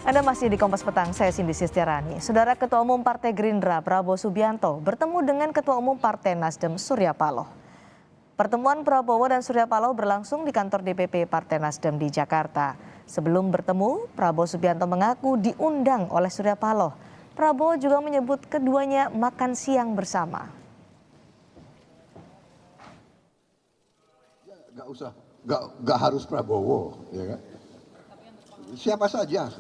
Anda masih di Kompas Petang, saya Cindy Sistiarani. Saudara Ketua Umum Partai Gerindra Prabowo Subianto bertemu dengan Ketua Umum Partai Nasdem Surya Paloh. Pertemuan Prabowo dan Surya Paloh berlangsung di kantor DPP Partai Nasdem di Jakarta. Sebelum bertemu, Prabowo Subianto mengaku diundang oleh Surya Paloh. Prabowo juga menyebut keduanya makan siang bersama. Gak harus Prabowo, ya kan? Siapa saja,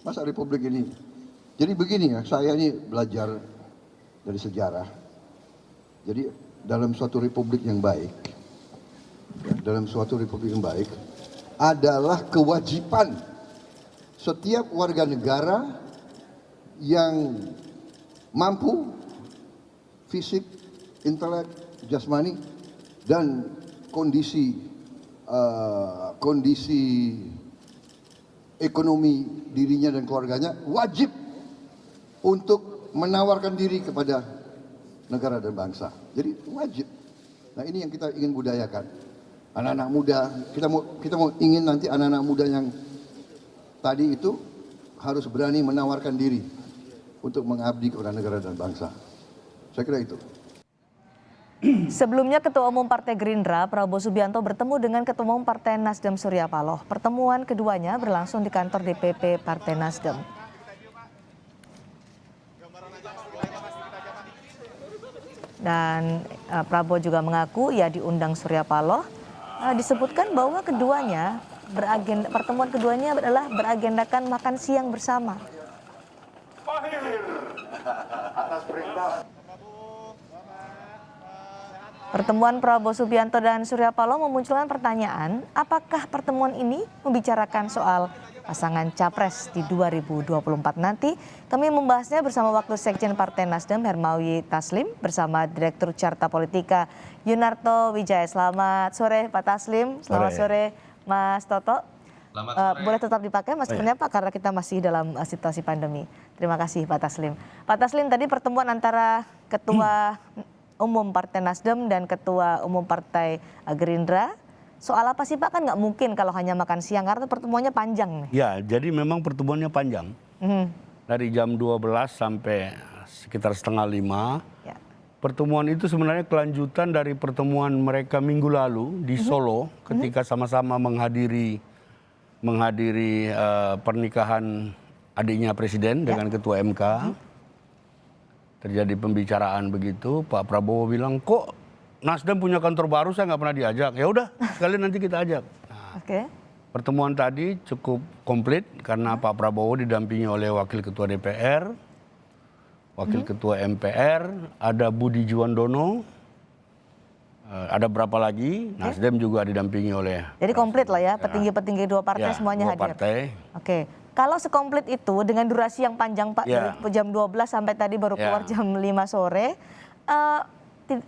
masa Republik ini. Jadi begini ya, saya ini belajar dari sejarah. Jadi dalam suatu republik yang baik, adalah kewajiban setiap warga negara yang mampu fisik, intelek, jasmani, dan kondisi ekonomi dirinya dan keluarganya wajib untuk menawarkan diri kepada negara dan bangsa. Jadi wajib. Nah, ini yang kita ingin budayakan. Anak-anak muda, kita mau ingin nanti anak-anak muda yang tadi itu harus berani menawarkan diri untuk mengabdi kepada negara dan bangsa. Saya kira itu. Sebelumnya Ketua Umum Partai Gerindra Prabowo Subianto bertemu dengan Ketua Umum Partai Nasdem Surya Paloh. Pertemuan keduanya berlangsung di kantor DPP Partai Nasdem. Dan Prabowo juga mengaku ia diundang Surya Paloh. Disebutkan bahwa pertemuan keduanya adalah beragendakan makan siang bersama. Pertemuan Prabowo Subianto dan Surya Paloh memunculkan pertanyaan, apakah pertemuan ini membicarakan soal pasangan capres di 2024 nanti? Kami membahasnya bersama Wakil Sekjen Partai Nasdem Hermawi Taslim bersama Direktur Carta Politika Yunarto Wijaya. Selamat sore Pak Taslim, selamat sore Mas Toto. Boleh tetap dipakai maskernya Pak karena kita masih dalam situasi pandemi. Terima kasih Pak Taslim. Pak Taslim, tadi pertemuan antara Ketua Umum Partai Nasdem dan Ketua Umum Partai Gerindra. Soal apa sih Pak? Kan nggak mungkin kalau hanya makan siang karena pertemuannya panjang nih. Ya, jadi memang pertemuannya panjang. Dari jam 12 sampai sekitar setengah 5. Ya. Pertemuan itu sebenarnya kelanjutan dari pertemuan mereka minggu lalu di Solo ketika sama-sama menghadiri pernikahan adiknya Presiden dengan Ketua MK. Terjadi pembicaraan begitu, Pak Prabowo bilang, kok Nasdem punya kantor baru, saya nggak pernah diajak. Ya udah, sekalian nanti kita ajak. Nah, pertemuan tadi cukup komplit karena Pak Prabowo didampingi oleh Wakil Ketua DPR, Wakil Ketua MPR, ada Budi Juwandono, ada berapa lagi, Nasdem juga didampingi oleh. Jadi komplit lah ya, petinggi-petinggi dua partai semuanya hadir. Oke. Kalau sekomplit itu dengan durasi yang panjang Pak, dari jam 12 sampai tadi baru keluar jam 5 sore,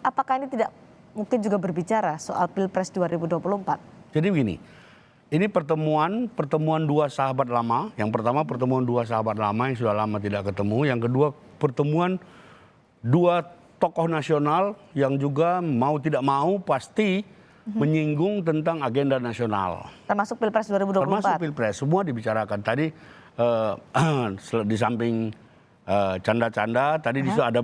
apakah ini tidak mungkin juga berbicara soal Pilpres 2024? Jadi begini, ini pertemuan dua sahabat lama. Yang pertama pertemuan dua sahabat lama yang sudah lama tidak ketemu. Yang kedua pertemuan dua tokoh nasional yang juga mau tidak mau pasti menyinggung tentang agenda nasional. Termasuk Pilpres 2024? Termasuk Pilpres, semua dibicarakan. Tadi di samping canda-canda, tadi di situ ada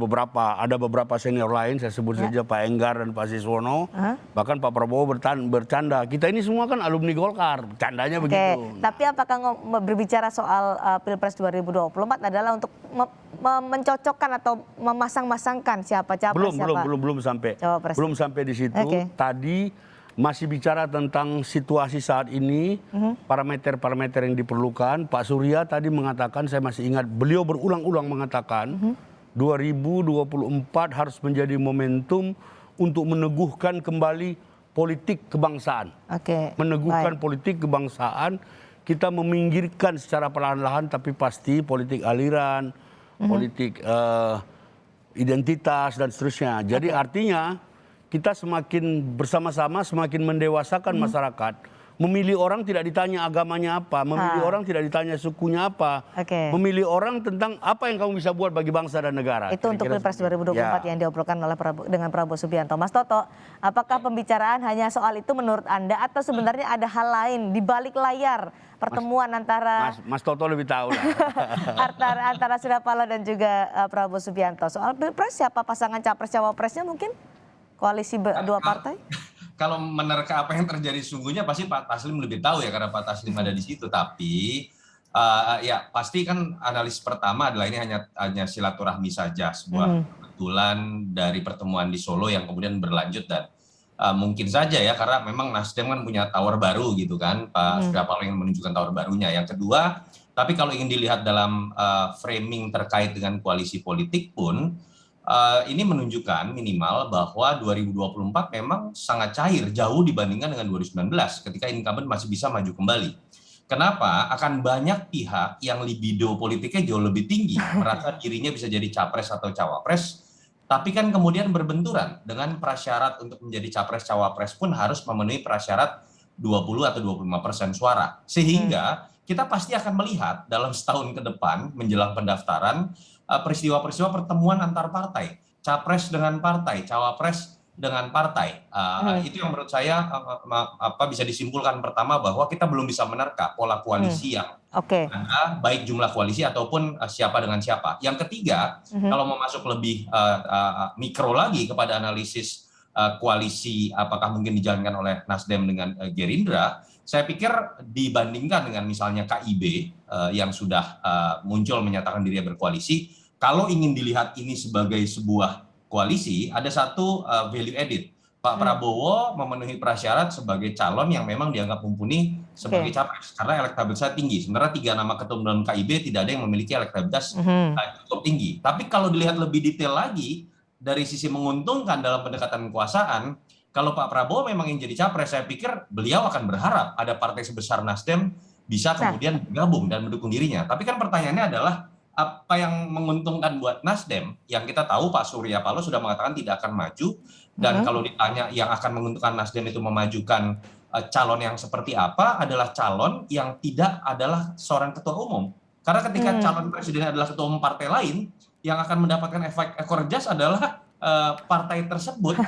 beberapa senior lain, saya sebut saja Pak Enggar dan Pak Siswono. Bahkan Pak Prabowo bercanda, kita ini semua kan alumni Golkar, candanya begitu. Tapi apakah berbicara soal Pilpres 2024 adalah untuk mencocokkan atau memasang-masangkan siapa capres siapa? Belum sampai di situ. Tadi masih bicara tentang situasi saat ini, parameter-parameter yang diperlukan. Pak Surya tadi mengatakan, saya masih ingat, beliau berulang-ulang mengatakan 2024 harus menjadi momentum untuk meneguhkan kembali politik kebangsaan. Meneguhkan politik kebangsaan, kita meminggirkan secara perlahan-lahan tapi pasti politik aliran, politik identitas dan seterusnya. Jadi artinya kita semakin bersama-sama semakin mendewasakan masyarakat Memilih orang tidak ditanya agamanya apa, memilih orang tidak ditanya sukunya apa, memilih orang tentang apa yang kamu bisa buat bagi bangsa dan negara. Itu untuk Pilpres 2024 yang diobrolkan oleh dengan Prabowo Subianto. Mas Toto, apakah pembicaraan hanya soal itu menurut Anda atau sebenarnya ada hal lain di balik layar pertemuan antara Mas Toto lebih tahu lah. antara Surya Paloh dan juga Prabowo Subianto soal Pilpres, siapa pasangan capres cawapresnya, mungkin koalisi dua partai? Kalau menerka apa yang terjadi sungguhnya pasti Pak Taslim lebih tahu ya, karena Pak Taslim ada di situ. Tapi ya pasti kan analis pertama adalah ini hanya silaturahmi saja, sebuah kebetulan dari pertemuan di Solo yang kemudian berlanjut, dan mungkin saja ya karena memang Nasdem kan punya tower baru gitu kan, Pak Surya Paloh ingin menunjukkan tower barunya. Yang kedua, tapi kalau ingin dilihat dalam framing terkait dengan koalisi politik pun, ini menunjukkan minimal bahwa 2024 memang sangat cair, jauh dibandingkan dengan 2019 ketika incumbent masih bisa maju kembali. Kenapa? Akan banyak pihak yang libido politiknya jauh lebih tinggi, merasa dirinya bisa jadi capres atau cawapres, tapi kan kemudian berbenturan dengan prasyarat untuk menjadi capres cawapres pun harus memenuhi prasyarat 20 atau 25% suara. Sehingga kita pasti akan melihat dalam setahun ke depan menjelang pendaftaran peristiwa-peristiwa pertemuan antar partai, capres dengan partai, cawapres dengan partai. Itu yang menurut saya bisa disimpulkan pertama bahwa kita belum bisa menerka pola koalisi yang ada, baik jumlah koalisi ataupun siapa dengan siapa. Yang ketiga, kalau mau masuk lebih mikro lagi kepada analisis koalisi apakah mungkin dijalankan oleh Nasdem dengan Gerindra, saya pikir dibandingkan dengan misalnya KIB yang sudah muncul menyatakan dirinya berkoalisi, kalau ingin dilihat ini sebagai sebuah koalisi, ada satu value added. Pak Prabowo memenuhi prasyarat sebagai calon yang memang dianggap mumpuni sebagai capres karena elektabilitasnya tinggi. Sebenarnya 3 nama ketum dalam KIB tidak ada yang memiliki elektabilitas cukup tinggi. Tapi kalau dilihat lebih detail lagi dari sisi menguntungkan dalam pendekatan kekuasaan, kalau Pak Prabowo memang ingin jadi capres, saya pikir beliau akan berharap ada partai sebesar Nasdem bisa kemudian bergabung dan mendukung dirinya. Tapi kan pertanyaannya adalah apa yang menguntungkan buat Nasdem, yang kita tahu Pak Surya Paloh sudah mengatakan tidak akan maju, dan kalau ditanya yang akan menguntungkan Nasdem itu memajukan calon yang seperti apa, adalah calon yang tidak adalah seorang ketua umum. Karena ketika calon presiden adalah ketua umum partai lain, yang akan mendapatkan efek ekor jas adalah partai tersebut.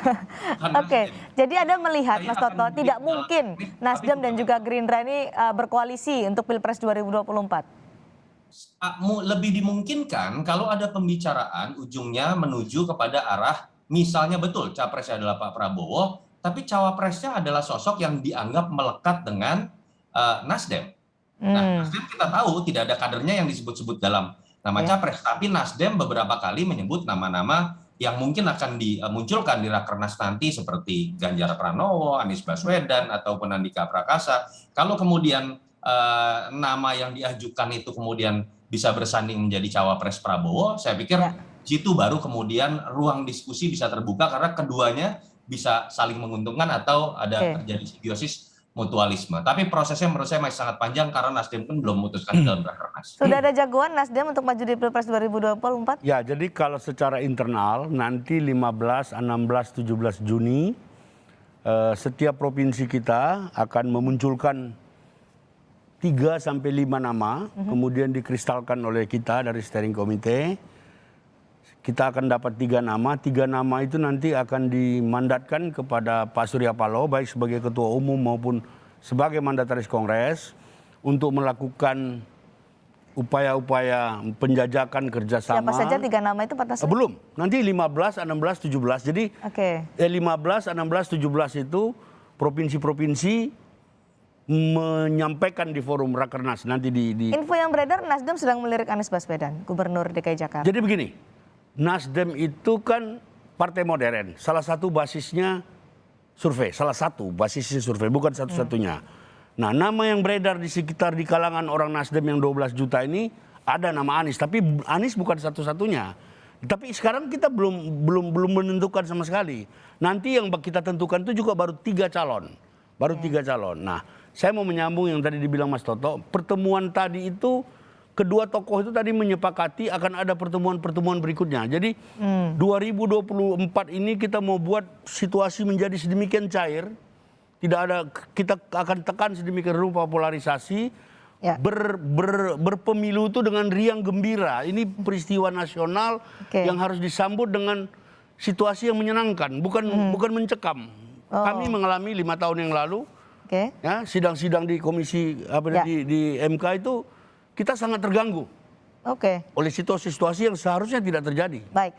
Jadi Anda melihat, Mas Toto, tidak mungkin Nasdem dan juga Gerindra ini berkoalisi untuk Pilpres 2024? Lebih dimungkinkan kalau ada pembicaraan ujungnya menuju kepada arah, misalnya betul capresnya adalah Pak Prabowo, tapi cawapresnya adalah sosok yang dianggap melekat dengan Nasdem. Nah, Nasdem kita tahu tidak ada kadernya yang disebut-sebut dalam nama capres, tapi Nasdem beberapa kali menyebut nama-nama yang mungkin akan dimunculkan di Rakernas nanti seperti Ganjar Pranowo, Anies Baswedan, ataupun Andika Prakasa. Kalau kemudian nama yang diajukan itu kemudian bisa bersanding menjadi cawapres Prabowo, saya pikir situ baru kemudian ruang diskusi bisa terbuka karena keduanya bisa saling menguntungkan atau ada terjadi simbiosis mutualisme. Tapi prosesnya menurut saya masih sangat panjang karena Nasdem pun belum memutuskan dalam Rakernas. Sudah ada jagoan Nasdem untuk maju di Pilpres 2024? Ya, jadi kalau secara internal nanti 15, 16, 17 Juni setiap provinsi kita akan memunculkan 3 sampai 5 nama, kemudian dikristalkan oleh kita dari steering committee. Kita akan dapat 3 nama. 3 nama itu nanti akan dimandatkan kepada Pak Surya Paloh, baik sebagai ketua umum maupun sebagai mandataris Kongres, untuk melakukan upaya-upaya penjajakan kerjasama. Siapa saja 3 nama itu, Pak Taslim? Belum, nanti 15, 16, 17. Jadi 15, 16, 17 itu provinsi-provinsi menyampaikan di forum Rakernas nanti di Info yang beredar, Nasdem sedang melirik Anies Baswedan, Gubernur DKI Jakarta. Jadi begini, Nasdem itu kan partai modern, salah satu basisnya survei, bukan satu-satunya. Nah, nama yang beredar di sekitar di kalangan orang Nasdem yang 12 juta ini ada nama Anies, tapi Anies bukan satu-satunya. Tapi sekarang kita belum menentukan sama sekali. Nanti yang kita tentukan itu juga baru 3 calon. Nah, saya mau menyambung yang tadi dibilang Mas Toto, pertemuan tadi itu kedua tokoh itu tadi menyepakati akan ada pertemuan-pertemuan berikutnya. Jadi 2024 ini kita mau buat situasi menjadi sedemikian cair tidak ada, kita akan tekan sedemikian rupa polarisasi. Ya. Berpemilu itu dengan riang gembira. Ini peristiwa nasional yang harus disambut dengan situasi yang menyenangkan, bukan mencekam. Kami mengalami 5 tahun yang lalu, ya, sidang-sidang di komisi di MK itu kita sangat terganggu. Oleh situasi-situasi yang seharusnya tidak terjadi. Baik,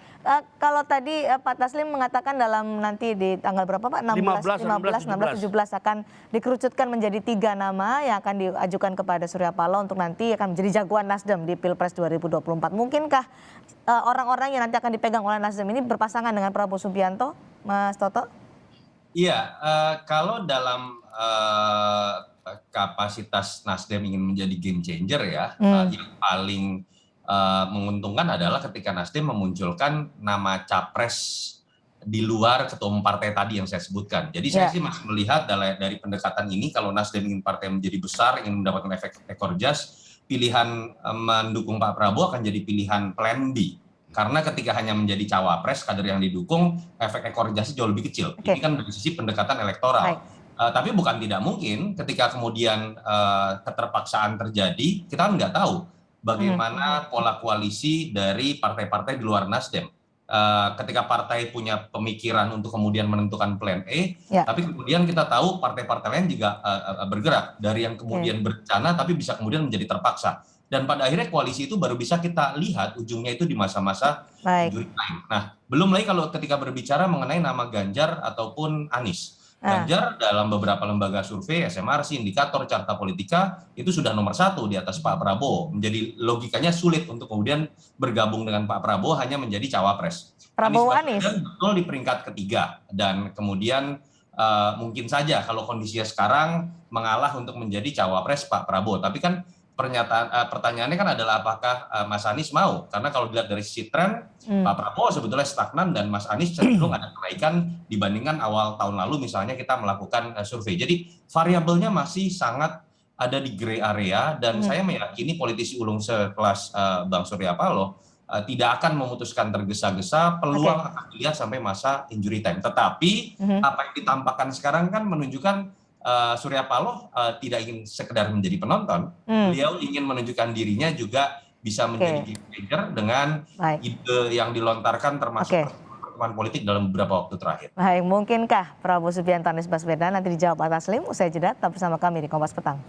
kalau tadi Pak Taslim mengatakan dalam nanti di tanggal berapa Pak? 16, 17 akan dikerucutkan menjadi 3 nama yang akan diajukan kepada Surya Paloh untuk nanti akan menjadi jagoan Nasdem di Pilpres 2024. Mungkinkah orang-orang yang nanti akan dipegang oleh Nasdem ini berpasangan dengan Prabowo Subianto, Mas Toto? Iya, kalau dalam kapasitas Nasdem ingin menjadi game changer ya, yang paling menguntungkan adalah ketika Nasdem memunculkan nama capres di luar ketua umum partai tadi yang saya sebutkan. Jadi saya sih masih melihat dari pendekatan ini, kalau Nasdem ingin partai menjadi besar, ingin mendapatkan efek ekor jas, pilihan mendukung Pak Prabowo akan jadi pilihan plan B. Karena ketika hanya menjadi cawapres, kader yang didukung, efek ekor jasnya jauh lebih kecil. Ini kan dari sisi pendekatan elektoral. Tapi bukan tidak mungkin ketika kemudian keterpaksaan terjadi, kita kan nggak tahu bagaimana pola koalisi dari partai-partai di luar Nasdem. Ketika partai punya pemikiran untuk kemudian menentukan plan E, tapi kemudian kita tahu partai-partai lain juga bergerak dari yang kemudian berencana tapi bisa kemudian menjadi terpaksa. Dan pada akhirnya koalisi itu baru bisa kita lihat ujungnya itu di masa-masa injury time. Nah, belum lagi kalau ketika berbicara mengenai nama Ganjar ataupun Anies. Ganjar dalam beberapa lembaga survei, SMRC, Indikator, Carta Politika, itu sudah nomor 1 di atas Pak Prabowo. Menjadi logikanya sulit untuk kemudian bergabung dengan Pak Prabowo hanya menjadi cawapres. Anies betul di peringkat ketiga. Dan kemudian mungkin saja kalau kondisinya sekarang mengalah untuk menjadi cawapres Pak Prabowo. Tapi kan pertanyaannya kan adalah apakah Mas Anies mau? Karena kalau dilihat dari sisi tren, Pak Prabowo sebetulnya stagnan dan Mas Anies cenderung ada kenaikan dibandingkan awal tahun lalu misalnya kita melakukan survei. Jadi variabelnya masih sangat ada di gray area dan saya meyakini politisi ulung sekelas Bang Surya Paloh tidak akan memutuskan tergesa-gesa, peluang akan dilihat sampai masa injury time. Tetapi apa yang ditampakkan sekarang kan menunjukkan Surya Paloh tidak ingin sekedar menjadi penonton, beliau ingin menunjukkan dirinya juga bisa menjadi game changer dengan ide yang dilontarkan termasuk pertemuan politik dalam beberapa waktu terakhir. Baik, mungkinkah Prabowo Subianto, Anies Baswedan nanti dijawab Pak Taslim? Usai jeda, tetap bersama kami di Kompas Petang.